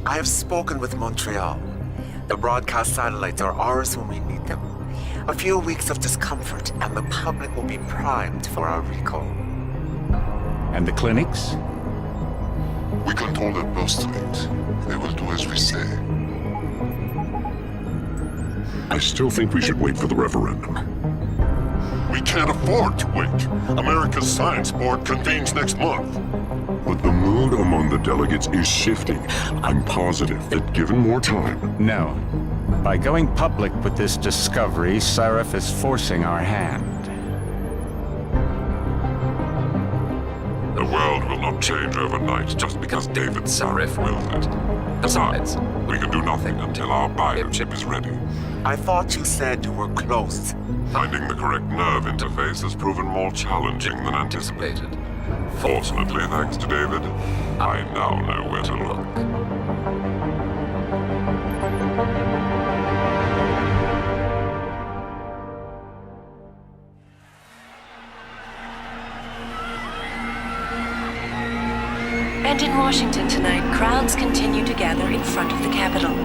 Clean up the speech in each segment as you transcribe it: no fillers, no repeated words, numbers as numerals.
I have spoken with Montreal. The broadcast satellites are ours when we need them. A few weeks of discomfort, and the public will be primed for our recall. And the clinics? We control their birth rate. They will do as we say. I still think we should wait for the referendum. We can't afford to wait. America's Science Board convenes next month. But the mood among the delegates is shifting. I'm positive that given more time... No. By going public with this discovery, Sarif is forcing our hand. The world will not change overnight just because David Sarif wills it. Besides, we can do nothing until our biochip is ready. I thought you said you were close. Finding the correct nerve interface has proven more challenging than anticipated. Fortunately, thanks to David, I now know where to look. And in Washington tonight, crowds continue to gather in front of the Capitol.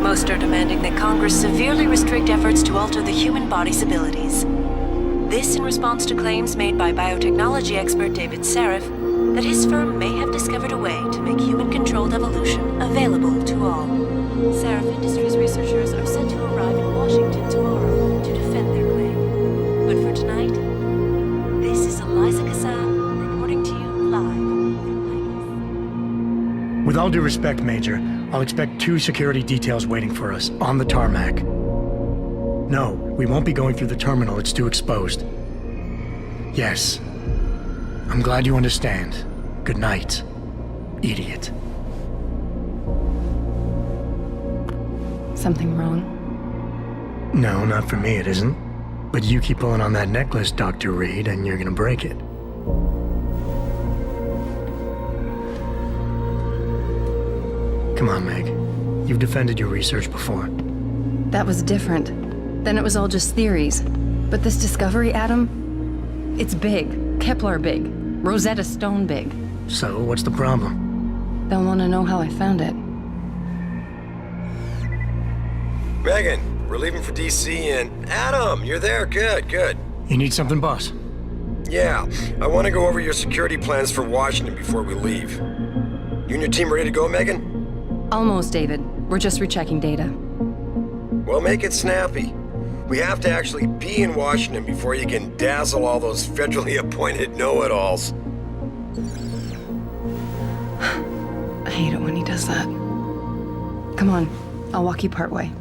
Most are demanding that Congress severely restrict efforts to alter the human body's abilities. This in response to claims made by biotechnology expert David Sarif that his firm may have discovered a way to make human-controlled evolution available to all. Sarif Industries researchers are set to arrive in Washington tomorrow to defend their claim. But for tonight, this is Eliza Kassan reporting to you live from Vegas. With all due respect, Major, I'll expect 2 security details waiting for us on the tarmac. No, we won't be going through the terminal. It's too exposed. Yes. I'm glad you understand. Good night, idiot. Something wrong? No, not for me it isn't. But you keep pulling on that necklace, Dr. Reed, and you're gonna break it. Come on, Meg. You've defended your research before. That was different. Then it was all just theories. But this discovery, Adam, it's big. Kepler big. Rosetta Stone big. So, what's the problem? They'll want to know how I found it. Megan, we're leaving for DC and... Adam, you're there. Good, good. You need something, boss? Yeah, I want to go over your security plans for Washington before we leave. You and your team ready to go, Megan? Almost, David. We're just rechecking data. Well, make it snappy. We have to actually be in Washington before you can dazzle all those federally appointed know-it-alls. I hate it when he does that. Come on, I'll walk you part way.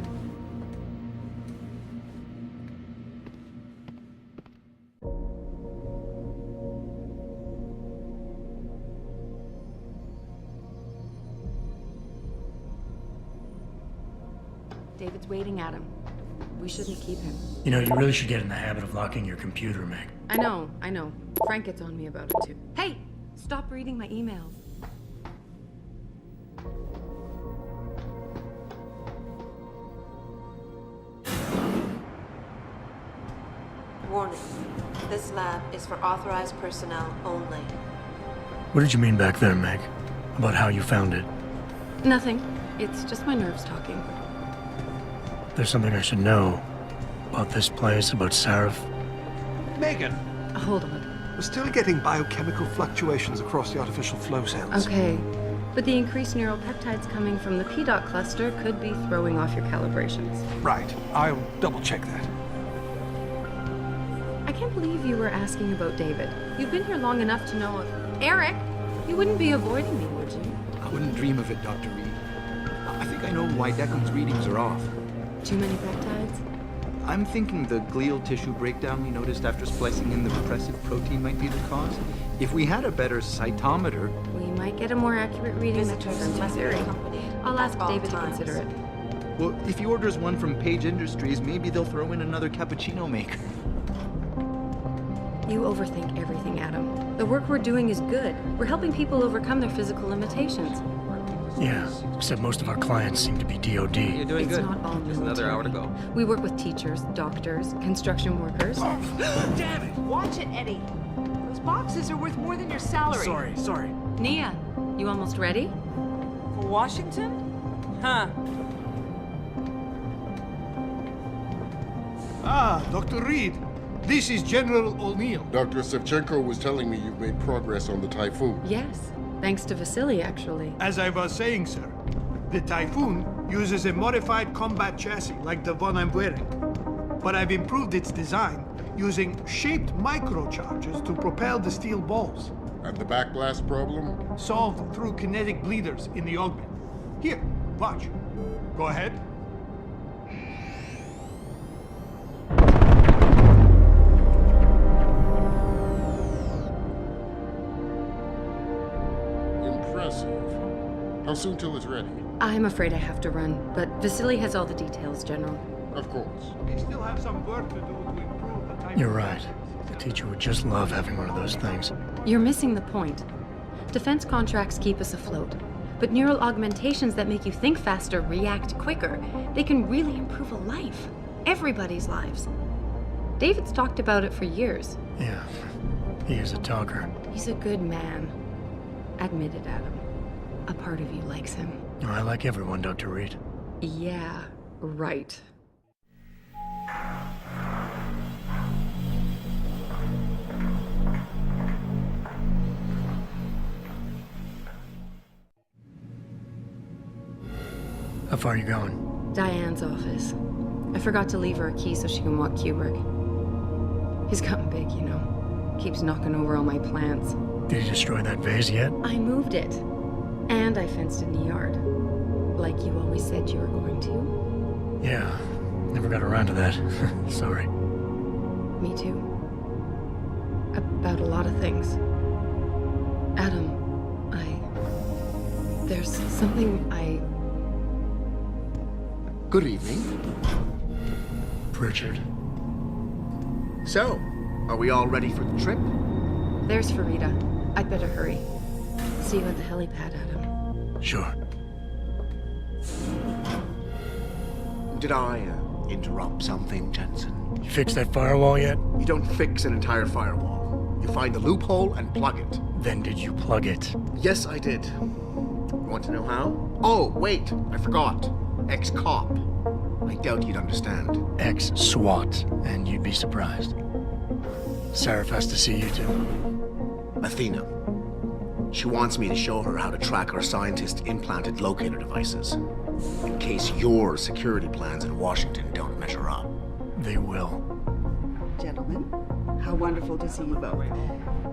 David's waiting at him. We shouldn't keep him. You know, you really should get in the habit of locking your computer, Meg. I know. Frank gets on me about it too. Hey! Stop reading my emails. Warning. This lab is for authorized personnel only. What did you mean back there, Meg? About how you found it? Nothing. It's just my nerves talking. There's something I should know about this place, about Sarif. Megan, Hold on. we're still getting biochemical fluctuations across the artificial flow cells. Okay. But the increased neural peptides coming from the PDOT cluster could be throwing off your calibrations. Right. I'll double check that. I can't believe you were asking about David. You've been here long enough to know... Eric! You wouldn't be avoiding me, would you? I wouldn't dream of it, Dr. Reed. I think I know why Deckham's readings are off. Too many peptides? I'm thinking the glial tissue breakdown we noticed after splicing in the repressive protein might be the cause. If we had a better cytometer... We might get a more accurate reading that confirms your theory. I'll ask David to consider it. Well, if he orders one from Page Industries, maybe they'll throw in another cappuccino maker. You overthink everything, Adam. The work we're doing is good. We're helping people overcome their physical limitations. Yeah, except most of our clients seem to be DOD. You're doing It's good. not all Just another hour to go. We work with teachers, doctors, construction workers. Damn it! Watch it, Eddie. Those boxes are worth more than your salary. Sorry. Nia, you almost ready? For Washington? Huh. Ah, Dr. Reed. This is General O'Neill. Dr. Sevchenko was telling me you've made progress on the Typhoon. Yes, thanks to Vasily, actually. As I was saying, sir, the Typhoon uses a modified combat chassis like the one I'm wearing. But I've improved its design using shaped microcharges to propel the steel balls. And the backblast problem? Solved through kinetic bleeders in the augment. Here, watch. Go ahead. Impressive. How soon till it's ready? I'm afraid I have to run, but Vasily has all the details, General. Of course. We still have some work to do to improve the Typhoon. You're right. The teacher would just love having one of those things. You're missing the point. Defense contracts keep us afloat, but neural augmentations that make you think faster, react quicker, they can really improve a life. Everybody's lives. David's talked about it for years. Yeah, he is a talker. He's a good man. Admit it, Adam. A part of you likes him. Oh, I like everyone, Dr. Reed. Yeah, right. How far are you going? Diane's office. I forgot to leave her a key so she can walk Kubrick. He's gotten big, you know. Keeps knocking over all my plants. Did you destroy that vase yet? I moved it. And I fenced in the yard. Like you always said you were going to. Yeah, never got around to that. Sorry. Me too. About a lot of things. Adam, there's something Good evening. Pritchard. So, are we all ready for the trip? There's Farida. I'd better hurry. See you at the helipad, Adam. Sure. Did I interrupt something, Jensen? You fixed that firewall yet? You don't fix an entire firewall. You find the loophole and plug it. Then did you plug it? Yes, I did. You want to know how? Oh, wait, I forgot. Ex-cop. I doubt you'd understand. Ex-SWAT, and you'd be surprised. Sarif has to see you too. Athena. She wants me to show her how to track our scientist-implanted locator devices. In case your security plans in Washington don't measure up. They will. Gentlemen, how wonderful to see you both.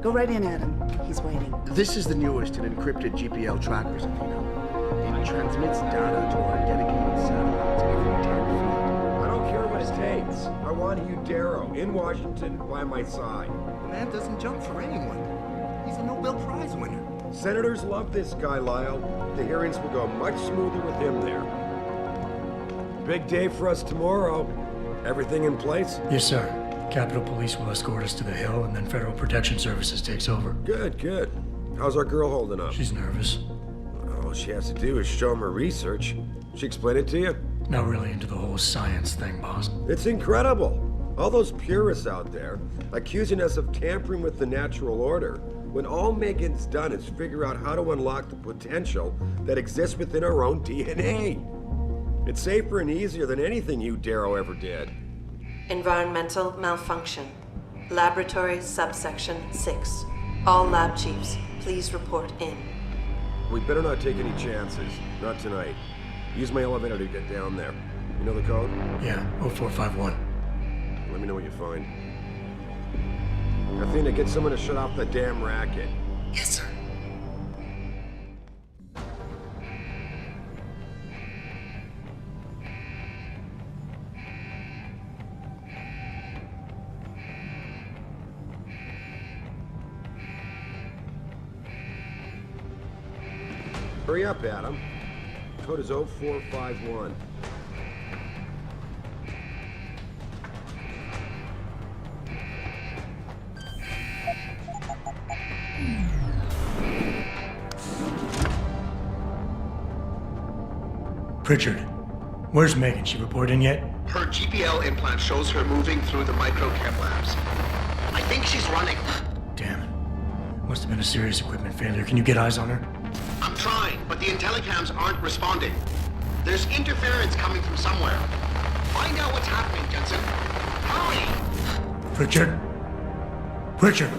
Go right in, Adam. He's waiting. This is the newest in encrypted GPL trackers, Athena. It transmits data to our dedicated satellites every 10 feet. I don't care what it takes. I want you, Darrow, in Washington, by my side. The man doesn't jump for anyone. He's a Nobel Prize winner. Senators love this guy, Lyle. The hearings will go much smoother with him there. Big day for us tomorrow. Everything in place? Yes, sir. Capitol Police will escort us to the Hill, and then Federal Protection Services takes over. Good, good. How's our girl holding up? She's nervous. All she has to do is show him her research. She explain it to you? Not really into the whole science thing, boss. It's incredible. All those purists out there accusing us of tampering with the natural order, when all Megan's done is figure out how to unlock the potential that exists within our own DNA. It's safer and easier than anything you, Darrow, ever did. Environmental malfunction. Laboratory subsection 6. All lab chiefs, please report in. We better not take any chances. Not tonight. Use my elevator to get down there. You know the code? Yeah, 0451. Let me know what you find. Athena, get someone to shut off the damn racket. Yes, sir. Hurry up, Adam. Code is 0451. Pritchard, where's Megan? She report in yet? Her GPL implant shows her moving through the microchem labs. I think she's running. Damn it. Must have been a serious equipment failure. Can you get eyes on her? I'm trying. but the intellicams aren't responding. There's interference coming from somewhere. Find out what's happening, Jensen. Hurry! Richard? Richard!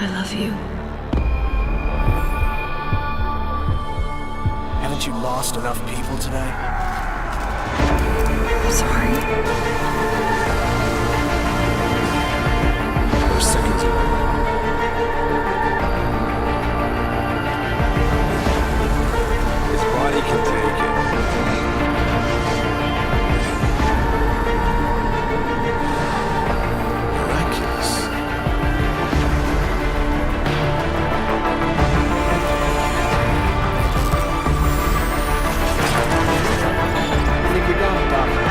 I love you. Haven't you lost enough people today? I'm sorry. We're seconds away. His body can take it. Miraculous. I think we got it, Doctor.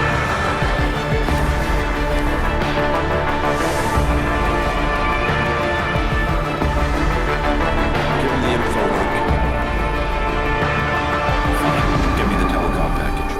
Give him the info link. Fine. Give me the telecom package.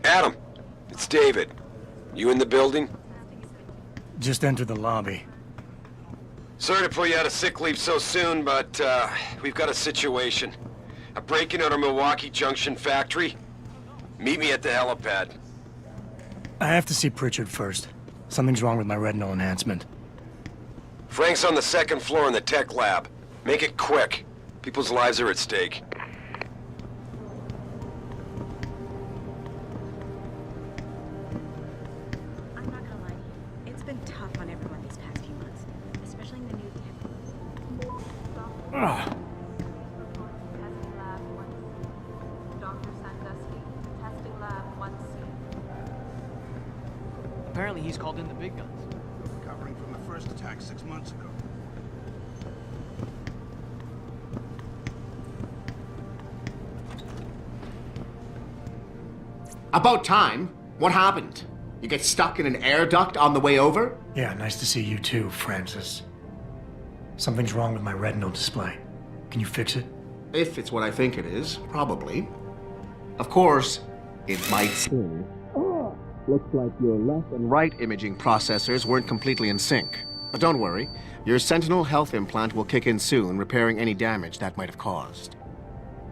Adam, it's David. You in the building? Just entered the lobby. Sorry to pull you out of sick leave so soon, but we've got a situation. A break-in at our Milwaukee Junction factory. Meet me at the helipad. I have to see Pritchard first. Something's wrong with my retinal enhancement. Frank's on the second floor in the tech lab. Make it quick. People's lives are at stake. I'm not gonna lie to you. It's been tough on everyone these past few months, especially in the new Ugh. testing lab 1C. Dr. Sandusky, testing lab 1C. Apparently he's called in the big guns. Recovering from the first attack 6 months ago. About time. What happened? You get stuck in an air duct on the way over? Yeah, nice to see you too, Francis. Something's wrong with my retinal display. Can you fix it? If it's what I think it is, probably. Of course, it might seem. Looks like your left and right imaging processors weren't completely in sync. But don't worry, your Sentinel health implant will kick in soon, repairing any damage that might have caused.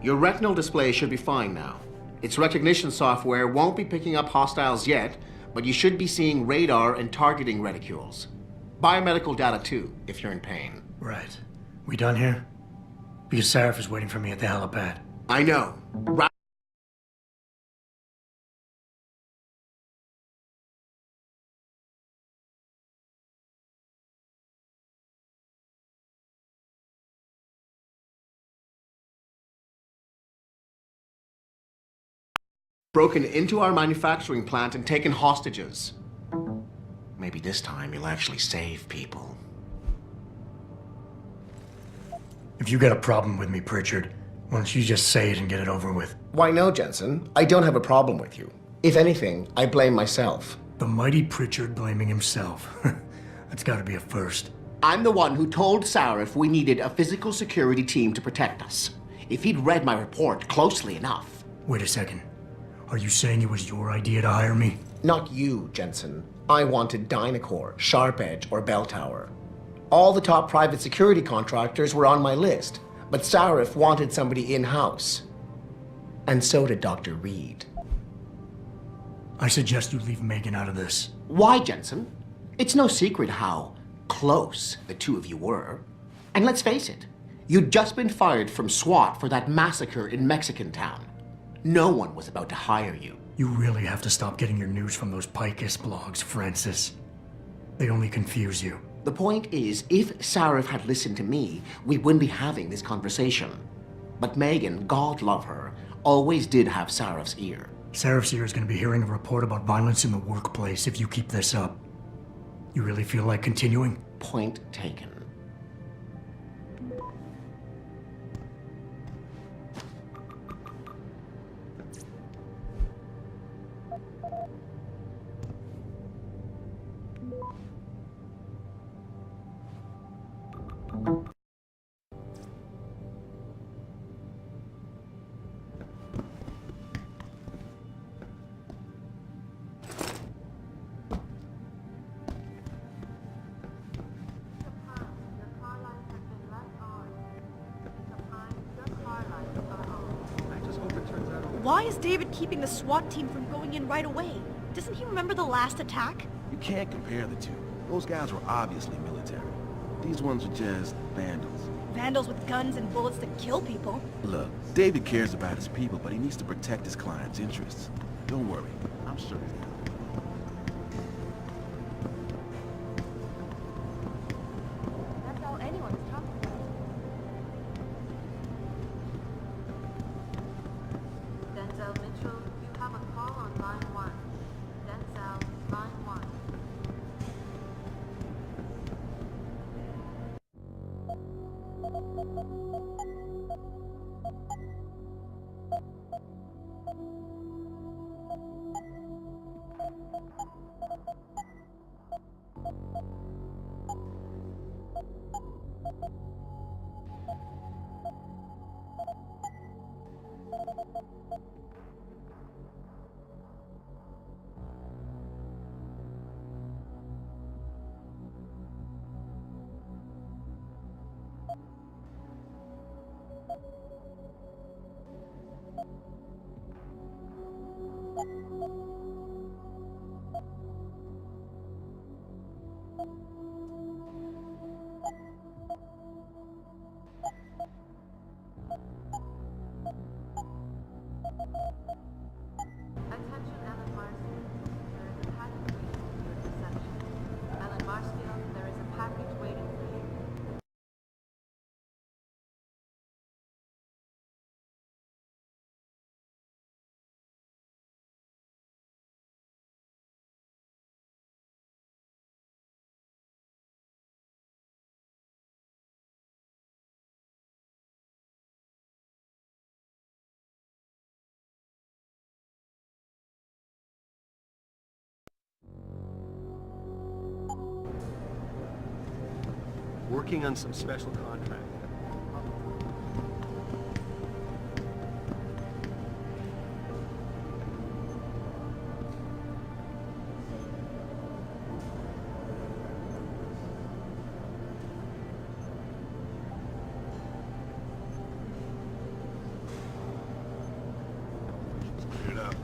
Your retinal display should be fine now. Its recognition software won't be picking up hostiles yet, but you should be seeing radar and targeting reticules. Biomedical data too, if you're in pain. Right. We done here? Because Sarif is waiting for me at the helipad. I know. Broken into our manufacturing plant and taken hostages. Maybe this time you'll actually save people. If you got a problem with me, Pritchard, why don't you just say it and get it over with? Why no, Jensen? I don't have a problem with you. If anything, I blame myself. The mighty Pritchard blaming himself. That's gotta be a first. I'm the one who told Sarif we needed a physical security team to protect us. If he'd read my report closely enough. Wait a second. Are you saying it was your idea to hire me? Not you, Jensen. I wanted Dynacore, Sharp Edge, or Bell Tower. All the top private security contractors were on my list, but Sarif wanted somebody in-house. And so did Dr. Reed. I suggest you leave Megan out of this. Why, Jensen? It's no secret how close the two of you were. And let's face it, you'd just been fired from SWAT for that massacre in Mexican Town. No one was about to hire you. You really have to stop getting your news from those Picus blogs, Francis. They only confuse you. The point is, if Sarif had listened to me, we wouldn't be having this conversation. But Megan, God love her, always did have Sarif's ear. Sarif's ear is going to be hearing a report about violence in the workplace if you keep this up. You really feel like continuing? Point taken. Why is David keeping the SWAT team from going in right away? Doesn't he remember the last attack? You can't compare the two. Those guys were obviously military. These ones are just vandals. Vandals with guns and bullets that kill people. Look, David cares about his people, but he needs to protect his client's interests. Don't worry, I'm sure he's got it. That's all anyone's talking about. Denzel Mitchell, you have a call on line 1. Denzel, line 1. Attention Ellen Marsfield. There is a package waiting for your reception. Ellen Marsfield, there is a package waiting for you. Working on some special contract. Clear it up.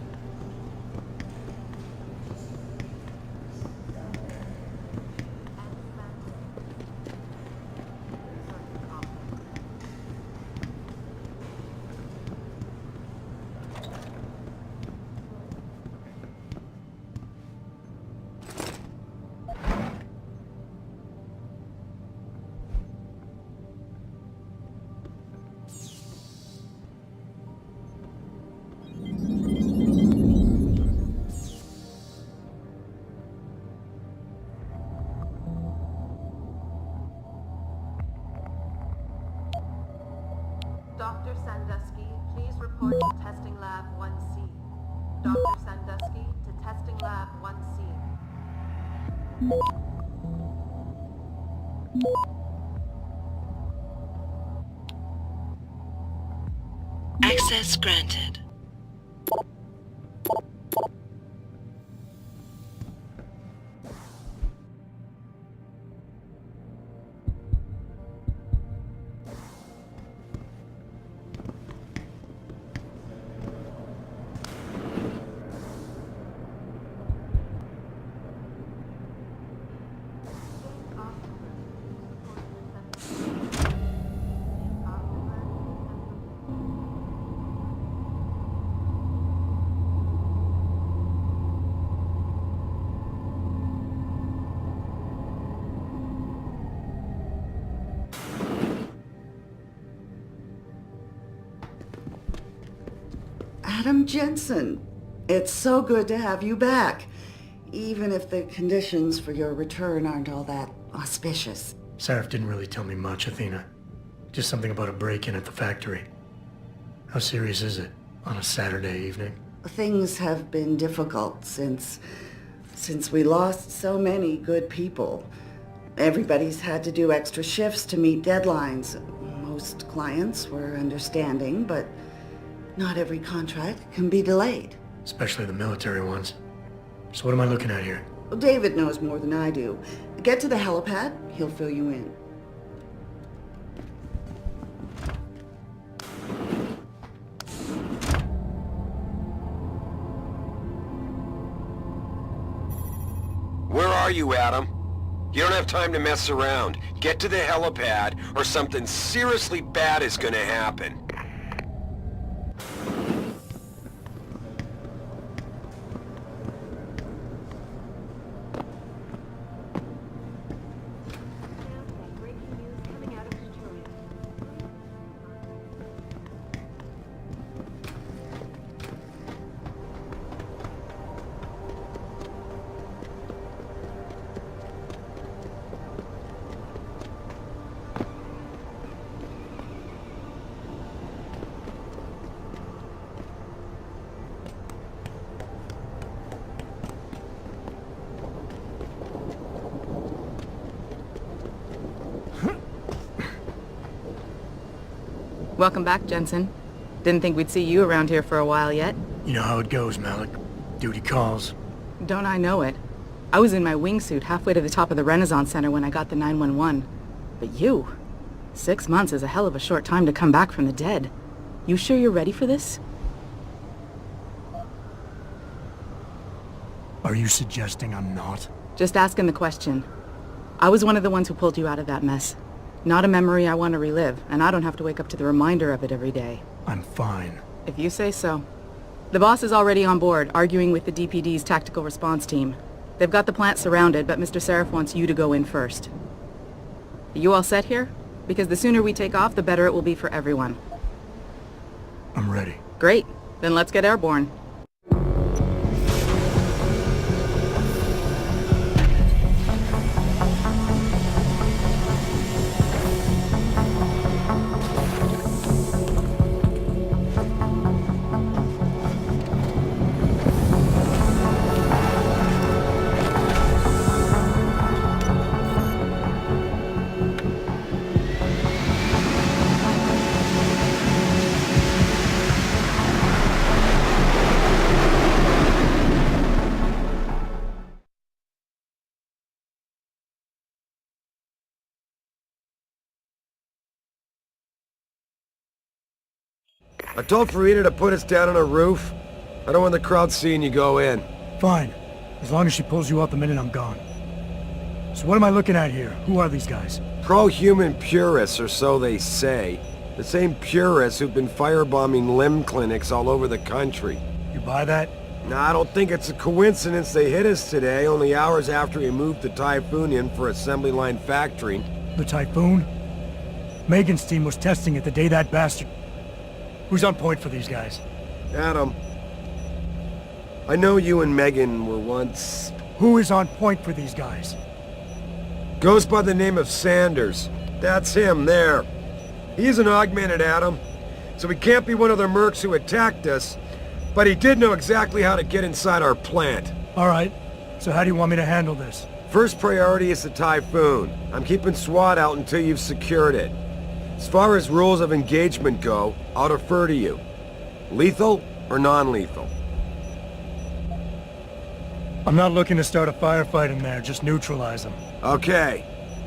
Dr. Sandusky, please report to Testing Lab 1C. Dr. Sandusky to Testing Lab 1C. Access granted. Adam Jensen. It's so good to have you back, even if the conditions for your return aren't all that auspicious. Sarif didn't really tell me much, Athena. Just something about a break-in at the factory. How serious is it on a Saturday evening? Things have been difficult since we lost so many good people. Everybody's had to do extra shifts to meet deadlines. Most clients were understanding, but not every contract can be delayed. Especially the military ones. So what am I looking at here? Well, David knows more than I do. Get to the helipad, he'll fill you in. Where are you, Adam? You don't have time to mess around. Get to the helipad, or something seriously bad is gonna happen. Welcome back, Jensen. Didn't think we'd see you around here for a while yet. You know how it goes, Malik. Duty calls. Don't I know it? I was in my wingsuit halfway to the top of the Renaissance Center when I got the 911. But you? 6 months is a hell of a short time to come back from the dead. You sure you're ready for this? Are you suggesting I'm not? Just asking the question. I was one of the ones who pulled you out of that mess. Not a memory I want to relive, and I don't have to wake up to the reminder of it every day. I'm fine. If you say so. The boss is already on board, arguing with the DPD's tactical response team. They've got the plant surrounded, but Mr. Sarif wants you to go in first. Are you all set here? Because the sooner we take off, the better it will be for everyone. I'm ready. Great. Then let's get airborne. I told Farida to put us down on a roof. I don't want the crowd seeing you go in. Fine. As long as she pulls you out the minute I'm gone. So what am I looking at here? Who are these guys? Pro-human purists, or so they say. The same purists who've been firebombing limb clinics all over the country. You buy that? Nah, I don't think it's a coincidence they hit us today, only hours after we moved the Typhoon in for assembly line factory. The Typhoon? Megan's team was testing it the day that bastard... Who's on point for these guys? Adam. I know you and Megan were once... Who is on point for these guys? Goes by the name of Sanders. That's him, there. He's an augmented Adam, so he can't be one of the mercs who attacked us, but he did know exactly how to get inside our plant. Alright, so how do you want me to handle this? First priority is the Typhoon. I'm keeping SWAT out until you've secured it. As far as rules of engagement go, I'll defer to you. Lethal or non-lethal? I'm not looking to start a firefight in there, just neutralize them. Okay,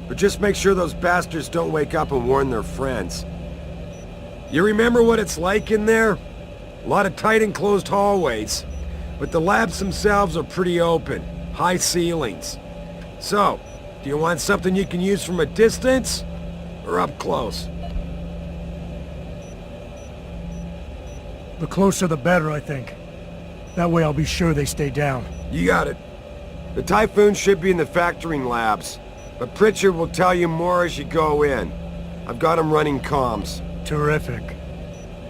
but just make sure those bastards don't wake up and warn their friends. You remember what it's like in there? A lot of tight enclosed hallways, but the labs themselves are pretty open, high ceilings. So, do you want something you can use from a distance, or up close? The closer the better, I think. That way I'll be sure they stay down. You got it. The Typhoon should be in the factoring labs, but Pritchard will tell you more as you go in. I've got him running comms. Terrific.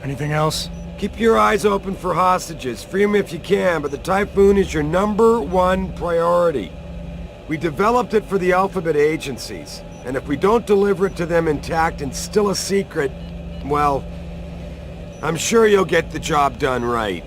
Anything else? Keep your eyes open for hostages. Free them if you can, but the Typhoon is your #1 priority. We developed it for the Alphabet agencies, and if we don't deliver it to them intact and still a secret, well, I'm sure you'll get the job done right.